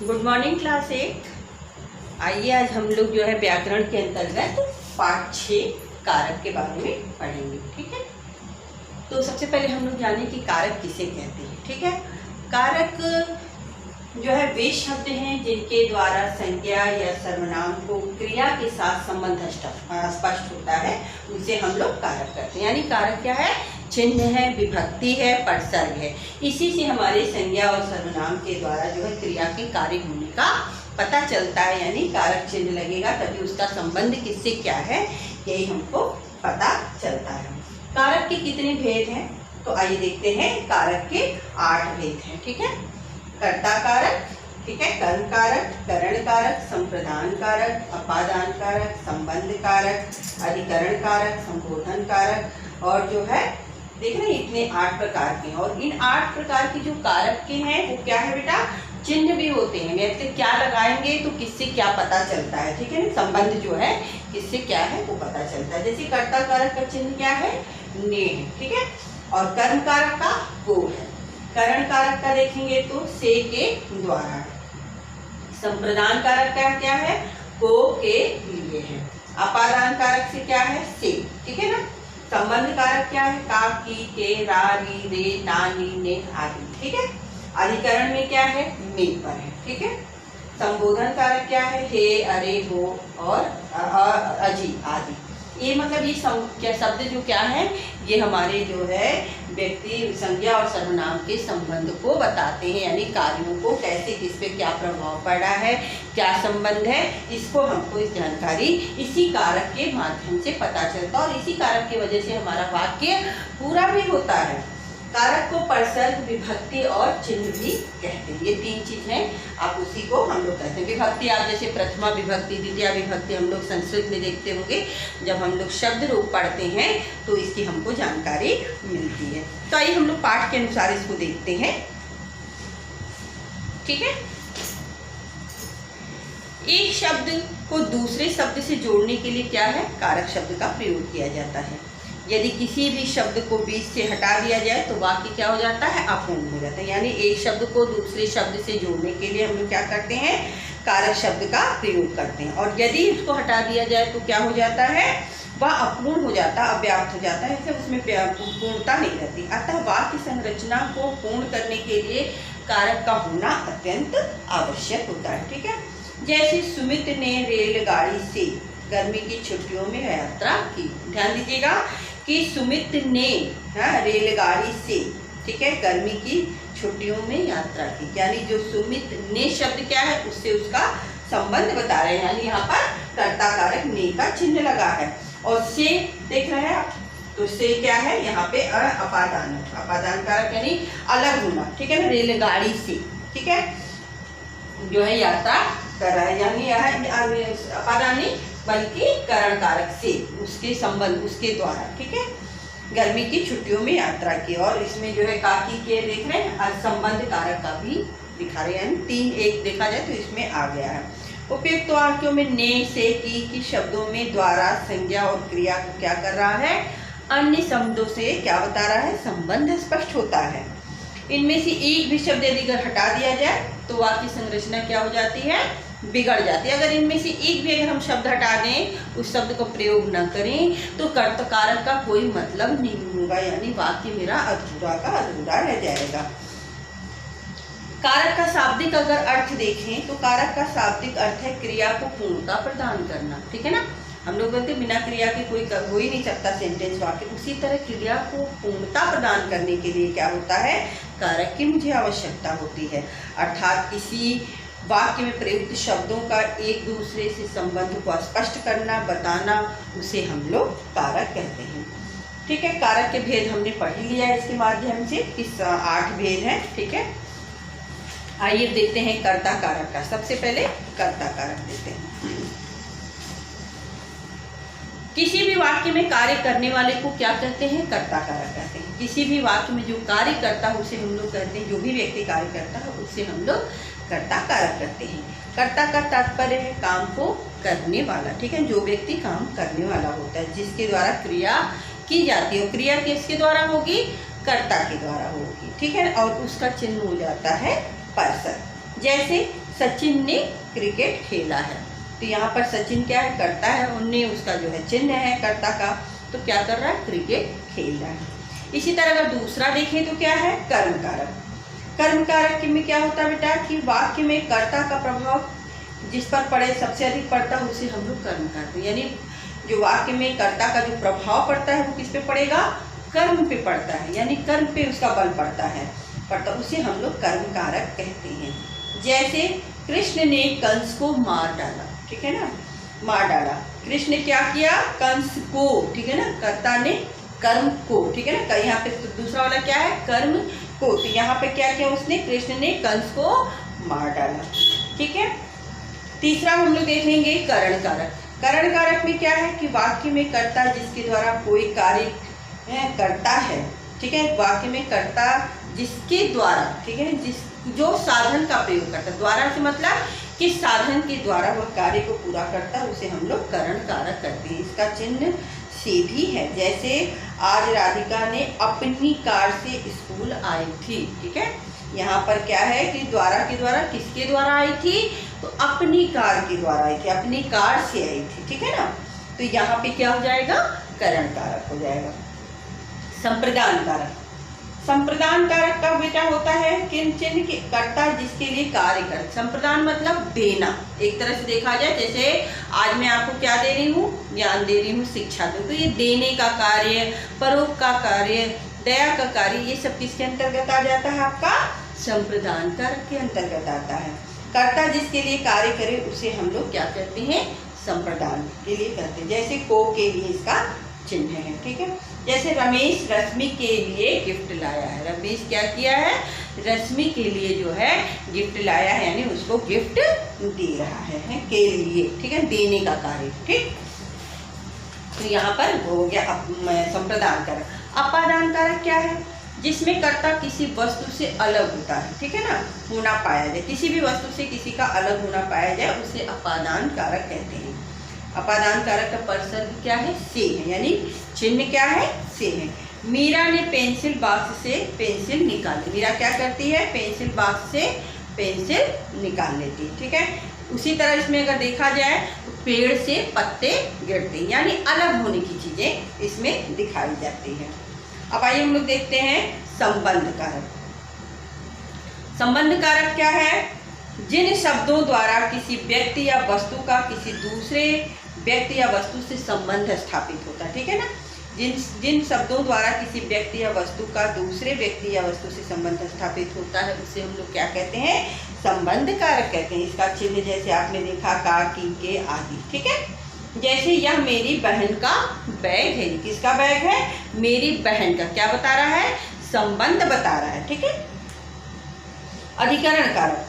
Good morning class 8। आइए आज हम लोग जो है व्याकरण के अंतर्गत पाठ 6 कारक के बारे में पढ़ेंगे। ठीक है, तो सबसे पहले हम लोग जाने कि कारक किसे कहते हैं। ठीक है, कारक जो है वे शब्द हैं जिनके द्वारा संज्ञा या सर्वनाम को क्रिया के साथ संबंध स्पष्ट होता है, उसे हम लोग कारक कहते हैं। यानी कारक क्या है? चिन्ह है, विभक्ति है, परसर्ग है। इसी से हमारे संज्ञा और सर्वनाम के द्वारा जो है क्रिया के कार्य होने का पता चलता है। यानी कारक चिन्ह लगेगा तभी उसका संबंध किससे क्या है, यही हमको पता चलता है। कारक के कितने भेद हैं? तो आइए देखते हैं। कारक के 8 भेद हैं। ठीक है, कर्ता कारक, ठीक है, कर्म कारक, करण कारक, संप्रदान कारक, अपादान कारक, संबंध कारक, अधिकरण कारक, संबोधन कारक, और जो है देख रहे हैं इतने 8 प्रकार के हैं। और इन 8 प्रकार के जो कारक के हैं वो क्या है बेटा? चिन्ह भी होते हैं। वैसे क्या लगाएंगे तो किससे क्या पता चलता है। ठीक है ना, संबंध जो है किससे क्या है वो पता चलता है। जैसे कर्ता कारक का चिन्ह क्या है? ने है। ठीक है, और कर्म कारक का को है। करण कारक का देखेंगे तो से के द्वारा है। संप्रदान कारक का क्या है? को के लिए है। अपादान कारक से क्या है? से। ठीक है ना, संबंध कारक क्या है? का, की, के, रा, री, रे, ना, नी, ने आदि। ठीक है, अधिकरण में क्या है? में पर है। ठीक है, संबोधन कारक क्या है? हे, अरे, हो और अजी आदि। ये मतलब ये क्या शब्द जो क्या है, ये हमारे जो है व्यक्ति संज्ञा और सर्वनाम के संबंध को बताते हैं। यानी कार्यों को कैसे किस पे क्या प्रभाव पड़ा है, क्या संबंध है, इसको हमको इस जानकारी इसी कारक के माध्यम से पता चलता है। और इसी कारक की वजह से हमारा वाक्य पूरा भी होता है। कारक को परसर्ग, विभक्ति और चिन्ह भी कहते हैं। ये 3 चीज हैं, आप उसी को हम लोग कहते हैं। विभक्ति आप जैसे प्रथमा विभक्ति, द्वितीय विभक्ति हम लोग संस्कृत में देखते होंगे। जब हम लोग शब्द रूप पढ़ते हैं तो इसकी हमको जानकारी मिलती है। तो आइए हम लोग पाठ के अनुसार इसको देखते हैं। ठीक है, एक शब्द को दूसरे शब्द से जोड़ने के लिए क्या है? कारक शब्द का प्रयोग किया जाता है। यदि किसी भी शब्द को बीच से हटा दिया जाए तो वाक्य क्या हो जाता है? अपूर्ण हो जाता है। यानी एक शब्द को दूसरे शब्द से जोड़ने के लिए हम लोग क्या करते हैं? कारक शब्द का प्रयोग करते हैं। और यदि उसको हटा दिया जाए तो क्या हो जाता है? वह अपूर्ण हो जाता है, अव्याप्त हो जाता है, इसलिए उसमें पूर्णता नहीं रहती। अतः वाक्य संरचना को पूर्ण करने के लिए कारक का होना अत्यंत आवश्यक होता है। ठीक है, जैसे सुमित ने रेलगाड़ी से गर्मी की छुट्टियों में यात्रा की। ध्यान दीजिएगा कि सुमित ने रेलगाड़ी से, ठीक है, गर्मी की छुट्टियों में यात्रा की। यानी जो सुमित ने शब्द क्या है, उससे उसका संबंध बता रहे हैं। यानी यहाँ पर कर्ता कारक ने का चिन्ह लगा है। और से देख रहे हैं आप, तो से क्या है? यहाँ पे अपादान, अपादान कारक यानी अलग होना। ठीक है ना, रेलगाड़ी से, ठीक है, जो है यात्रा कर रहा है। यानी यह अपादान नहीं बल्कि करण कारक से, उसके संबंध, उसके द्वारा। ठीक है, गर्मी की छुट्टियों में यात्रा की। और इसमें जो है काकी के देख रहे हैं, संबंध कारक का भी दिखा रहे हैं। 3 एक देखा जाए तो इसमें आ गया है। उपयुक्त वाक्यों में ने, से, की शब्दों में द्वारा संज्ञा और क्रिया को क्या कर रहा है? अन्य शब्दों से क्या बता रहा है? संबंध स्पष्ट होता है। इनमें से एक भी शब्द यदि अगर हटा दिया जाए तो वाक्य संरचना क्या हो जाती है? बिगड़ जाती है। अगर इनमें से एक भी अगर हम शब्द हटा दें, उस शब्द को प्रयोग न करें, तो कर्ता कारक का कोई मतलब नहीं होगा। यानी वाक्य मेरा अधूरा का अधूरा रह जाएगा। कारक का शाब्दिक अगर अर्थ देखें तो कारक का शाब्दिक अर्थ है क्रिया को पूर्णता प्रदान करना। ठीक है ना, हम लोग बोलते बिना क्रिया के कोई हो ही नहीं सकता सेंटेंस, वाक्य। उसी तरह क्रिया को पूर्णता प्रदान करने के लिए क्या होता है? कारक की मुझे आवश्यकता होती है। अर्थात किसी वाक्य में प्रयुक्त शब्दों का एक दूसरे से संबंध को स्पष्ट करना, बताना, उसे हम लोग कारक कहते हैं। ठीक है, कारक के भेद हमने पढ़ लिया है इसके माध्यम से। इस 8 भेद हैं। ठीक है, आइए देखते हैं कर्ता कारक का। सबसे पहले कर्ता कारक देते हैं। किसी भी वाक्य में कार्य करने वाले को क्या कहते हैं? कर्ता कारक कहते हैं। किसी भी वाक्य में जो कार्य करता है उसे हम लोग कहते हैं, जो भी व्यक्ति कार्य करता है उससे हम लोग कर्ता कारक करते हैं। कर्ता का तात्पर्य है काम को करने वाला। ठीक है, जो व्यक्ति काम करने वाला होता है, जिसके द्वारा क्रिया की जाती है। क्रिया किसके द्वारा होगी? कर्ता के द्वारा होगी। ठीक है, और उसका चिन्ह हो जाता है परसर्ग। जैसे सचिन ने क्रिकेट खेला है, तो यहाँ पर सचिन क्या है, कर्ता है, उनने उसका जो है चिन्ह है कर्ता का, तो क्या कर रहा है, क्रिकेट खेल रहा है। इसी तरह अगर दूसरा देखें तो क्या है, कर्म कारक। कर्म कारक में क्या होता है बेटा कि वाक्य में कर्ता का प्रभाव जिस पर पड़े, सबसे अधिक पड़ता है उसे हम लोग कर्म कारक, यानी जो वाक्य में कर्ता का जो प्रभाव पड़ता है वो किस पे पड़ेगा, कर्म पे पड़ता है, यानी कर्म पे उसका बल पड़ता है, उसे हम लोग कर्म कारक कहते हैं। जैसे कृष्ण ने कंस को मार डाला, ठीक है ना, मार डाला। कृष्ण ने क्या किया, कंस को, ठीक है ना, कर्ता ने कर्म को, ठीक है ना, यहाँ पे तो दूसरा वाला क्या है, कर्म को, तो यहाँ पे क्या किया उसने, कृष्ण ने कंस को मार डाला, ठीक है। तीसरा हम लोग देखेंगे करण कारक। करण कारक में क्या है कि वाक्य में कर्ता जिसके द्वारा कोई कार्य करता है, ठीक है, वाक्य में कर्ता जिसके द्वारा, ठीक है, जो साधन का प्रयोग करता है, द्वारा से मतलब किस साधन के द्वारा वह कार्य को पूरा करता है, उसे हम लोग करण कारक करते हैं। इसका चिन्ह से भी है। जैसे आज राधिका ने अपनी कार से स्कूल आई थी, ठीक है, यहाँ पर क्या है कि द्वारा के द्वारा, किसके द्वारा आई थी, तो अपनी कार के द्वारा आई थी, अपनी कार से आई थी, ठीक है ना, तो यहाँ पे क्या हो जाएगा, करण कारक हो जाएगा। संप्रदान कारक। संप्रदान कारक का बेटा होता है किन चिन्ह के कर्ता जिसके लिए कार्य कर, संप्रदान मतलब देना, एक तरह से देखा जाए, जैसे आज मैं आपको क्या दे रही हूँ, ज्ञान दे रही हूँ, शिक्षा दे, तो ये देने का कार्य, परोप का कार्य, दया का कार्य, ये सब किसके अंतर्गत आ जाता है, आपका संप्रदान कारक के अंतर्गत आता है। कर्ता जिसके लिए कार्य करे उसे हम लोग क्या कहते हैं, संप्रदान के लिए कहते हैं। जैसे को के लिए इसका चिन्ह है, ठीक है। जैसे रमेश रश्मि के लिए गिफ्ट लाया है, रमेश क्या किया है, रश्मि के लिए जो है गिफ्ट लाया है, यानी उसको गिफ्ट दे रहा है के लिए, ठीक है, देने का कार्य, ठीक। तो यहाँ पर हो गया संप्रदान कारक। अपादान कारक क्या है, जिसमें कर्ता किसी वस्तु से अलग होता है, ठीक है ना, होना पाया जाए, किसी भी वस्तु से किसी का अलग होना पाया जाए उसे अपादान कारक कहते हैं। अपादान कारक का परसर्ग क्या है, से है, यानी चिन्ह क्या है, से है। मीरा ने पेंसिल बॉक्स से पेंसिल निकाली, मीरा क्या करती है, पेंसिल बॉक्स से पेंसिल निकाल लेती है, ठीक है। उसी तरह इसमें अगर देखा जाए तो पेड़ से पत्ते गिरते हैं, यानी अलग होने की चीजें इसमें दिखाई जाती हैं। अब आइए हम लोग देखते हैं संबंध कारक। संबंध कारक क्या है, जिन शब्दों द्वारा किसी व्यक्ति या वस्तु का किसी दूसरे व्यक्ति या वस्तु से संबंध स्थापित होता है, ठीक है ना, जिन शब्दों द्वारा किसी व्यक्ति या वस्तु का दूसरे व्यक्ति या वस्तु से संबंध स्थापित होता है उसे हम लोग क्या कहते हैं, संबंध कारक कहते हैं। इसका चिन्ह जैसे आपने देखा का, की, के आदि, ठीक है। जैसे यह मेरी बहन का बैग है, किसका बैग है, मेरी बहन का, क्या बता रहा है, संबंध बता रहा है, ठीक है। अधिकरण कारक,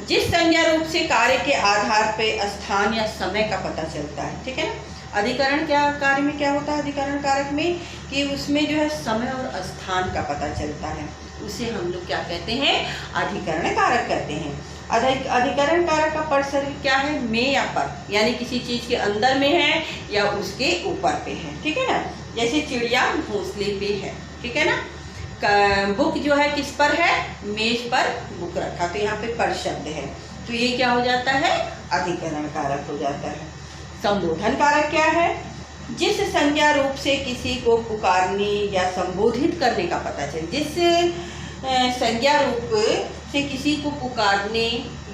जिस संज्ञा रूप से कार्य के आधार पर स्थान या समय का पता चलता है, ठीक है ना। अधिकरण क्या कार्य में क्या होता है, अधिकरण कारक में कि उसमें जो है समय और स्थान का पता चलता है, उसे हम लोग क्या कहते हैं, अधिकरण कारक कहते हैं। अधिकरण कारक का परसर्ग क्या है, में या पर, यानी किसी चीज के अंदर में है या उसके ऊपर पे है, ठीक है ना। जैसे चिड़िया घोंसले पे है, ठीक है ना। बुक जो है किस पर है, मेज पर बुक रखा, तो यहाँ पे पर शब्द है, तो ये क्या हो जाता है, अधिकरण कारक हो जाता है। संबोधन कारक क्या है, जिस संज्ञा रूप से किसी को पुकारने या संबोधित करने का पता चले, जिस संज्ञा रूप से किसी को पुकारने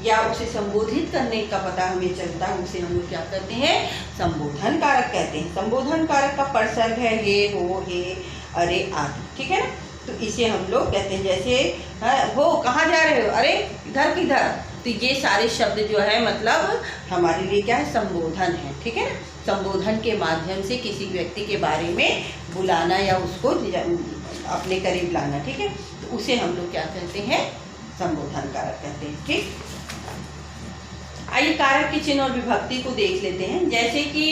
या उसे संबोधित करने का पता हमें चलता है उसे हम लोग क्या कहते हैं, संबोधन कारक कहते हैं। संबोधन कारक का परसर्ग है हे, हो, हे, अरे आदि, ठीक है ना, तो इसे हम लोग कहते हैं। जैसे हो कहाँ जा रहे हो, अरे इधर किधर, तो ये सारे शब्द जो है मतलब हमारे लिए क्या है, संबोधन है, ठीक है ना। संबोधन के माध्यम से किसी व्यक्ति के बारे में बुलाना या उसको अपने करीब लाना, ठीक है, तो उसे हम लोग क्या कहते हैं, संबोधन कारक कहते हैं, ठीक। आइए कारक के चिन्ह और विभक्ति को देख लेते हैं। जैसे कि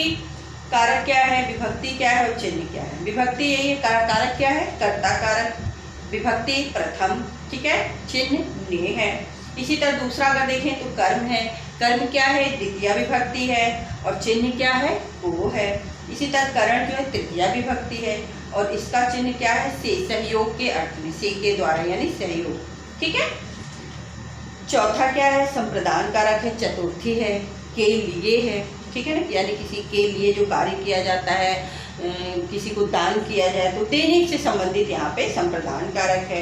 कारक क्या है, विभक्ति क्या है और चिन्ह क्या है। विभक्ति यही है, कारक क्या है, कर्ता कारक, विभक्ति प्रथम, ठीक है, चिन्ह ने है। इसी तरह दूसरा अगर देखें तो कर्म है, कर्म क्या है, द्वितीय विभक्ति है, और चिन्ह क्या है, को है। इसी तरह करण जो है तृतीया विभक्ति है, और इसका चिन्ह क्या है, से, सहयोग के अर्थ में, से के द्वारा यानी सहयोग, ठीक है। चौथा क्या है, संप्रदान कारक है। चतुर्थी है के लिए है, ठीक है ना, यानी किसी के लिए जो कार्य किया जाता है, किसी को दान किया जाए तो देने से संबंधित यहाँ पे संप्रदान कारक है।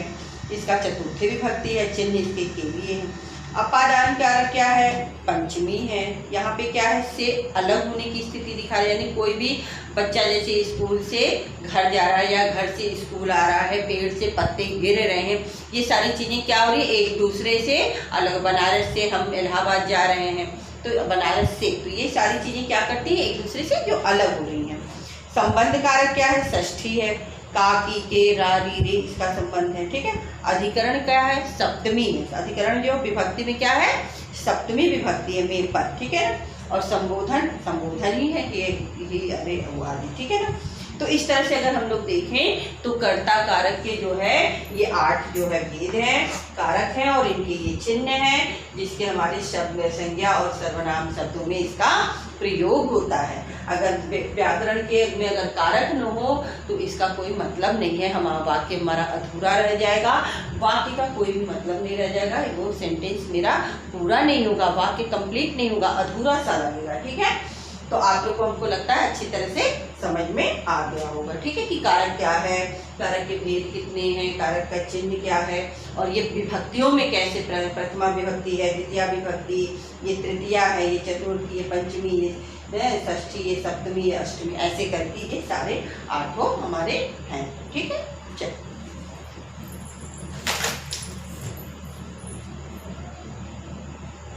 इसका चतुर्थी विभक्ति है, चिन्ह इसके के लिए है। अपादान कारक क्या है, पंचमी है। यहाँ पे क्या है, से अलग होने की स्थिति दिखा रहा है, यानी कोई भी बच्चा जैसे स्कूल से घर जा रहा है या घर से स्कूल आ रहा है, पेड़ से पत्ते गिर रहे हैं, ये सारी चीज़ें क्या हो रही है, एक दूसरे से अलग। बनारस से हम इलाहाबाद जा रहे हैं तो बनारस से, तो ये सारी चीज़ें क्या करती हैं, एक दूसरे से जो अलग हो रही हैं। संबंध कारक क्या है, षष्ठी है। का, की, के, रा, री, रे इसका संबंध है, ठीक है। अधिकरण क्या है, सप्तमी है। अधिकरण जो विभक्ति में क्या है, सप्तमी विभक्ति है, में पर, ठीक है ना। और संबोधन, संबोधन ही है, ये अरे वो आदि, ठीक है ना। तो इस तरह से अगर हम लोग देखें तो कर्ता कारक के जो है ये 8 जो है भेद हैं, कारक हैं, और इनके ये चिन्ह हैं जिसके हमारे शब्द संज्ञा और सर्वनाम शब्दों में इसका प्रयोग होता है। अगर व्याकरण के में अगर कारक न हो तो इसका कोई मतलब नहीं है, हमारा वाक्य हमारा अधूरा रह जाएगा, वाक्य का कोई भी मतलब नहीं रह जाएगा, वो सेंटेंस मेरा पूरा नहीं होगा, वाक्य कंप्लीट नहीं होगा, अधूरा सा लगेगा, ठीक है। तो आप लोग को हमको लगता है अच्छी तरह से समझ में आ गया होगा, ठीक है, कि कारक क्या है, कारक के भेद कितने हैं, कारक का चिन्ह क्या है, और ये विभक्तियों में कैसे प्रथमा विभक्ति है, द्वितीय विभक्ति, ये तृतीया है, ये चतुर्थी, ये पंचमी, ये षष्ठी, ये सप्तमी, ये अष्टमी, ऐसे करके ये सारे 8 हमारे हैं, ठीक है। चलिए।